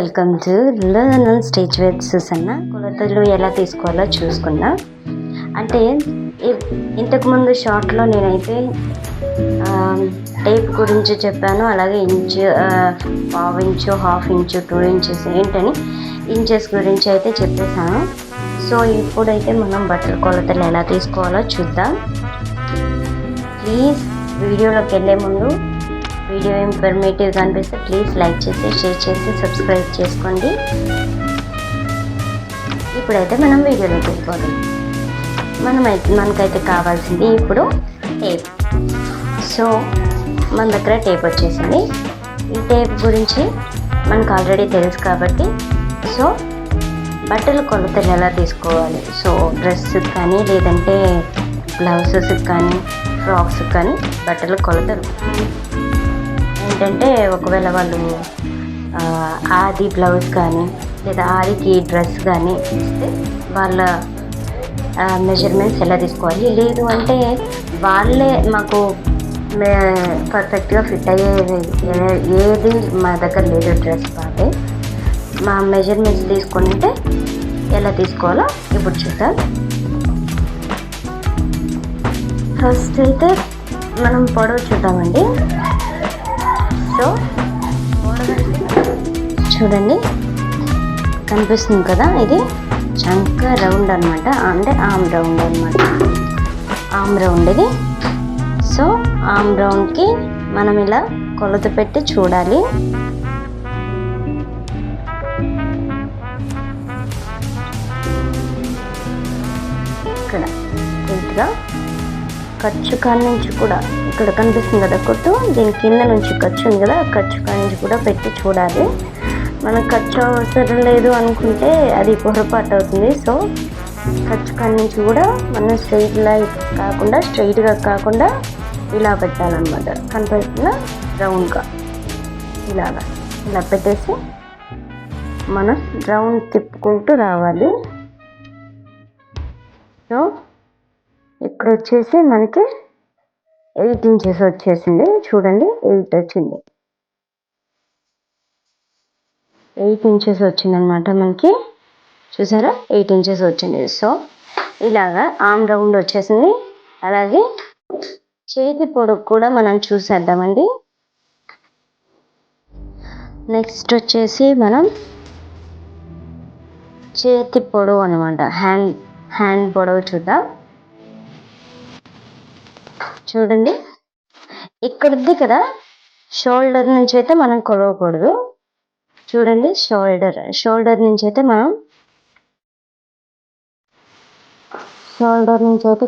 Welcome to learn on stage with Susanna. కొలతలు ఎలా తీసుకోవాలో చూసుకుందాం. అంటే ఇంతకుముందు షార్ట్లో నేనైతే టేప్ గురించి చెప్పాను, అలాగే ఇంచు, పావు ఇంచు, హాఫ్ ఇంచు, 2 ఇంచెస్ ఏంటని ఇంచెస్ గురించి అయితే చెప్పేశాను. సో ఇప్పుడైతే మనం బట్టల కొలతలు ఎలా తీసుకోవాలో చూద్దాం. ప్లీజ్ వీడియోలోకి వెళ్ళే ముందు వీడియో ఇన్ఫర్మేటివ్గా అనిపిస్తే ప్లీజ్ లైక్ చేసి, షేర్ చేసి, సబ్స్క్రైబ్ చేసుకోండి. ఇప్పుడైతే మనం వీడియోలోకి వెళ్ళిపోదాం. మనకైతే కావాల్సింది ఇప్పుడు టేప్. సో మన దగ్గర టేప్ వచ్చేసింది. ఈ టేప్ గురించి మనకు ఆల్రెడీ తెలుసు కాబట్టి సో బట్టల కొలతలు ఎలా తీసుకోవాలి. సో డ్రెస్కి కానీ, లేదంటే బ్లౌజెస్కి కానీ, ఫ్రాక్స్కి కానీ బట్టల కొలతలు ఏంటంటే, ఒకవేళ వాళ్ళు ఆది బ్లౌజ్ కానీ లేదా ఆదికి డ్రెస్ కానీ ఇస్తే వాళ్ళ మెజర్మెంట్స్ ఎలా తీసుకోవాలి. లేదు అంటే వాళ్ళే మాకు పర్ఫెక్ట్గా ఫిట్ అయ్యేది ఏది మా దగ్గర లేదు డ్రెస్ బాగా మా మెజర్మెంట్స్ తీసుకుంటే ఎలా తీసుకోవాలో ఇప్పుడు చూద్దాం. ఫస్ట్ అయితే మనం పొడవు చూద్దామండి. సో చూడండి, కనిపిస్తుంది కదా, ఇది చంక రౌండ్ అనమాట, అంటే ఆమ్ రౌండ్ అనమాట. ఆమ్ రౌండ్ ఇది. సో ఆమ్ రౌండ్కి మనం ఇలా కొలత పెట్టి చూడాలి. ఇక్కడ నీట్గా ఖర్చు కాడి నుంచి కూడా ఇక్కడ కనిపిస్తుంది కదా కొట్టు, దీని కింద నుంచి ఖర్చు ఉంది కదా, ఖర్చు కాడి నుంచి కూడా పెట్టి చూడాలి. మనకు ఖర్చు అవసరం లేదు అనుకుంటే అది పొరపాటు అవుతుంది. సో ఖర్చు కాడి నుంచి కూడా మనం స్ట్రైట్గా కాకుండా ఇలా పెట్టాలన్నమాట. కనిపిస్తున్న రౌండ్గా ఇలా పెట్టేసి మనం రౌండ్ తిప్పుకుంటూ రావాలి. సో ఇక్కడ వచ్చేసి మనకి 8 ఇంచెస్ వచ్చేసింది. చూడండి, 8 వచ్చింది. 8 ఇంచెస్ వచ్చిందనమాట మనకి. చూసారా, 8 ఇంచెస్ వచ్చింది. సో ఇలాగా ఆమ్ రౌండ్ వచ్చేసింది. అలాగే చేతి పొడవు కూడా మనం చూసేద్దామండి. నెక్స్ట్ వచ్చేసి మనం చేతి పొడవు అనమాట, హ్యాండ్ పొడవు చూద్దాం. చూడండి, ఇక్కడ ఉంది కదా, షోల్డర్ నుంచి అయితే మనం కొలవకూడదు. చూడండి, షోల్డర్ నుంచి అయితే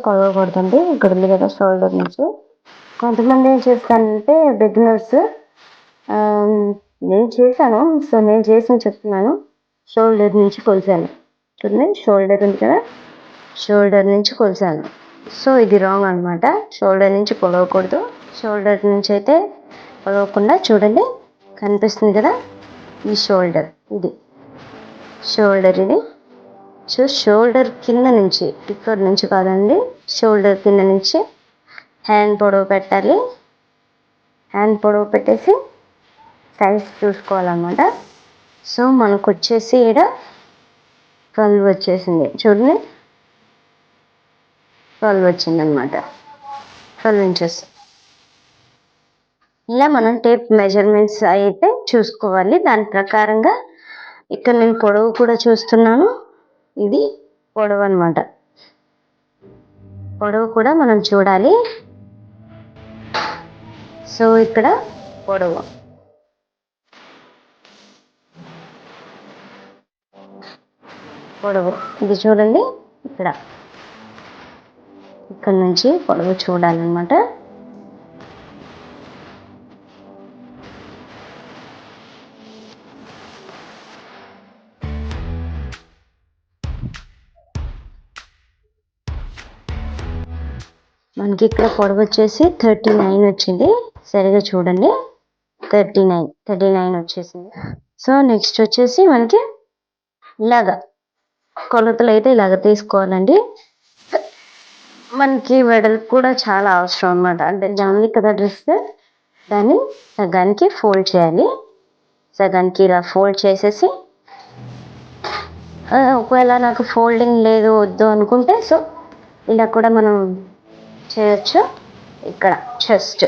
కొలవకూడదండి. ఇక్కడ ఉంది కదా షోల్డర్ నుంచి. కొంతమంది ఏం చేస్తానంటే బిగినర్స్, నేను చేశాను, సో నేను చేసి చెప్తున్నాను. షోల్డర్ నుంచి కొలిసాను. చూడండి, షోల్డర్ ఉంది కదా, షోల్డర్ నుంచి కొలిసాను. సో ఇది రాంగ్ అనమాట. షోల్డర్ నుంచి కొలవకూడదు. షోల్డర్ నుంచి అయితే కొలవకుండా, చూడండి కనిపిస్తుంది కదా, ఈ షోల్డర్, ఇది షోల్డర్. ఇది సో షోల్డర్ కింద నుంచి, ఇక్కడ నుంచి కాదండి, షోల్డర్ కింద నుంచి హ్యాండ్ పొడవు పెట్టాలి. హ్యాండ్ పొడవు పెట్టేసి సైజ్ చూసుకోవాలన్నమాట. సో మనకు వచ్చేసి ఇక్కడ 12 వచ్చేసింది. చూడండి, 12 వచ్చిందనమాట, 12 ఇంచెస్. ఇలా మనం టేప్ మెజర్మెంట్స్ అయితే చూసుకోవాలి. దాని ప్రకారంగా ఇక్కడ నేను పొడవు కూడా చూస్తున్నాను. ఇది పొడవు అనమాట. పొడవు కూడా మనం చూడాలి. సో ఇక్కడ పొడవు ఇది చూడండి, ఇక్కడ నుంచి పొడవు చూడాలన్నమాట. మనకి ఇక్కడ పొడవు వచ్చేసి 39 వచ్చింది. సరిగా చూడండి, 39 వచ్చేసింది. సో నెక్స్ట్ వచ్చేసి మనకి ఇలాగా కొలతలు అయితే ఇలాగ తీసుకోవాలండి. మనకి వెడల్పు కూడా చాలా అవసరం అన్నమాట. అంటే జాయింట్ కదా డ్రెస్, దాన్ని సగానికి ఫోల్డ్ చేయాలి. సగానికి ఇలా ఫోల్డ్ చేసేసి ఒకవేళ నాకు ఫోల్డింగ్ లేదు వద్దు అనుకుంటే సో ఇలా కూడా మనం చేయొచ్చు. ఇక్కడ చెస్ట్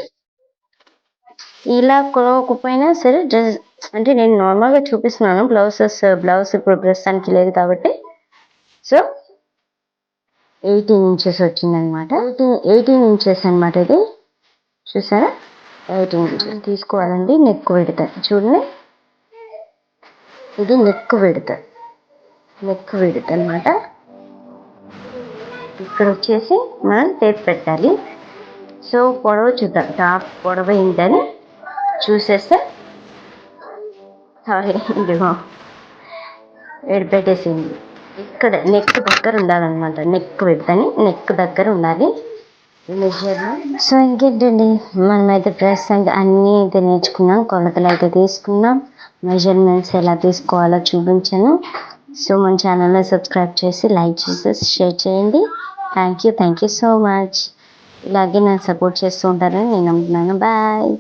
ఇలా కొలవకపోయినా సరే డ్రెస్ అంటే నేను నార్మల్గా చూపిస్తున్నాను. బ్లౌజ్ ఇప్పుడు ప్రస్తుతానికి లేదు కాబట్టి సో 18 ఇంచెస్ వచ్చిందనమాట. 18 ఇంచెస్ అనమాట. ఇది చూసారా 18 ఇంచెస్ తీసుకోవాలండి. నెక్ విడత చూడండి, ఇది నెక్ విడత అనమాట. ఇక్కడ వచ్చేసి మనం టేప్ పెట్టాలి. సో పొడవు చూద్దాం, టాప్ పొడవు ఏంటని చూసేస్తే ఇదిగో పెట్టేసింది. ఇక్కడ నెక్ దగ్గర ఉండాలన్నమాట. నెక్ విడతని నెక్ దగ్గర ఉండాలి. సో ఇంకేంటండి, మనమైతే ప్రస్తుతానికి అన్నీ అయితే నేర్చుకున్నాం. కొలతలు అయితే తీసుకున్నాం, మెజర్మెంట్స్ ఎలా తీసుకోవాలో చూపించాను. సో మన ఛానల్ని సబ్స్క్రైబ్ చేసి లైక్ చేసి షేర్ చేయండి. Thank you so much. ఇలాగే నన్ను సపోర్ట్ చేస్తూ ఉంటారని నేను నమ్ముతున్నాను. బాయ్.